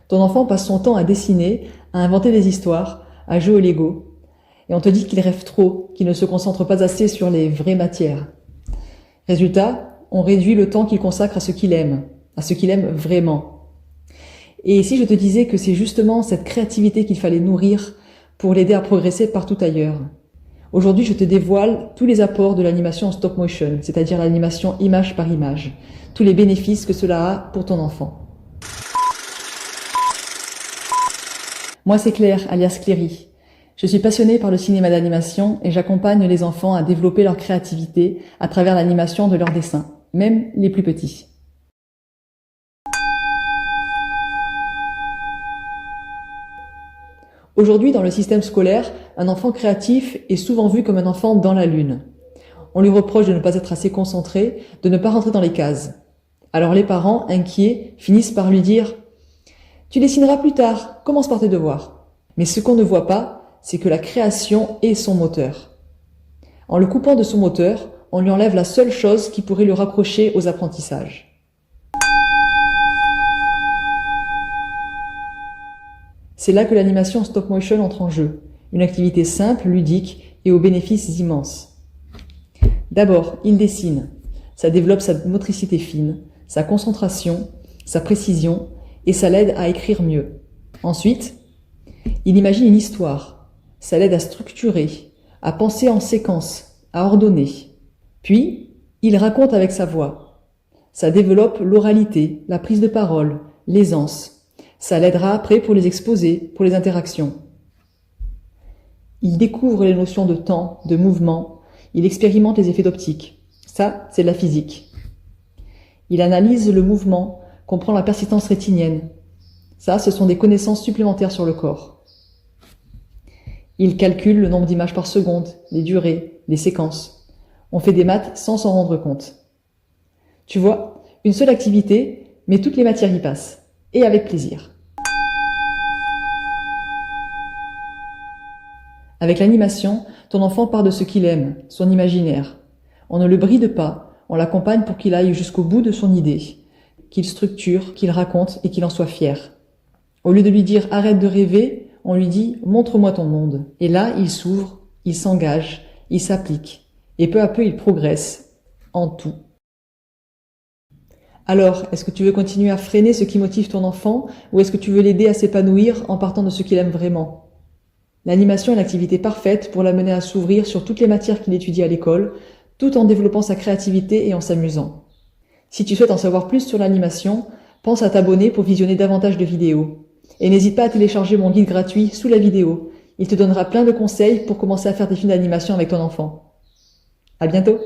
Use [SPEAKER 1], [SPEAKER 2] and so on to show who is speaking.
[SPEAKER 1] Ton enfant passe son temps à dessiner, à inventer des histoires, à jouer au Lego. Et on te dit qu'il rêve trop, qu'il ne se concentre pas assez sur les vraies matières. Résultat, on réduit le temps qu'il consacre à ce qu'il aime vraiment. Et si je te disais que c'est justement cette créativité qu'il fallait nourrir pour l'aider à progresser partout ailleurs? Aujourd'hui, je te dévoile tous les apports de l'animation en stop motion, c'est-à-dire l'animation image par image, tous les bénéfices que cela a pour ton enfant. Moi, c'est Claire, alias Cléry. Je suis passionnée par le cinéma d'animation et j'accompagne les enfants à développer leur créativité à travers l'animation de leurs dessins, même les plus petits. Aujourd'hui, dans le système scolaire, un enfant créatif est souvent vu comme un enfant dans la lune. On lui reproche de ne pas être assez concentré, de ne pas rentrer dans les cases. Alors les parents, inquiets, finissent par lui dire « Tu dessineras plus tard, commence par tes devoirs ». Mais ce qu'on ne voit pas, c'est que la création est son moteur. En le coupant de son moteur, on lui enlève la seule chose qui pourrait le raccrocher aux apprentissages. C'est là que l'animation stop motion entre en jeu, une activité simple, ludique et aux bénéfices immenses. D'abord, il dessine. Ça développe sa motricité fine, sa concentration, sa précision et ça l'aide à écrire mieux. Ensuite, il imagine une histoire. Ça l'aide à structurer, à penser en séquence, à ordonner. Puis, il raconte avec sa voix. Ça développe l'oralité, la prise de parole, l'aisance. Ça l'aidera après pour les exposés, pour les interactions. Il découvre les notions de temps, de mouvement. Il expérimente les effets d'optique. Ça, c'est de la physique. Il analyse le mouvement, comprend la persistance rétinienne. Ça, ce sont des connaissances supplémentaires sur le corps. Il calcule le nombre d'images par seconde, les durées, les séquences. On fait des maths sans s'en rendre compte. Tu vois, une seule activité, mais toutes les matières y passent. Et avec plaisir. Avec l'animation, ton enfant part de ce qu'il aime, son imaginaire. On ne le bride pas, on l'accompagne pour qu'il aille jusqu'au bout de son idée, qu'il structure, qu'il raconte et qu'il en soit fier. Au lieu de lui dire « arrête de rêver », on lui dit « montre-moi ton monde ». Et là, il s'ouvre, il s'engage, il s'applique. Et peu à peu, il progresse en tout. Alors, est-ce que tu veux continuer à freiner ce qui motive ton enfant ou est-ce que tu veux l'aider à s'épanouir en partant de ce qu'il aime vraiment? L'animation est l'activité parfaite pour l'amener à s'ouvrir sur toutes les matières qu'il étudie à l'école, tout en développant sa créativité et en s'amusant. Si tu souhaites en savoir plus sur l'animation, pense à t'abonner pour visionner davantage de vidéos. Et n'hésite pas à télécharger mon guide gratuit sous la vidéo. Il te donnera plein de conseils pour commencer à faire des films d'animation avec ton enfant. À bientôt!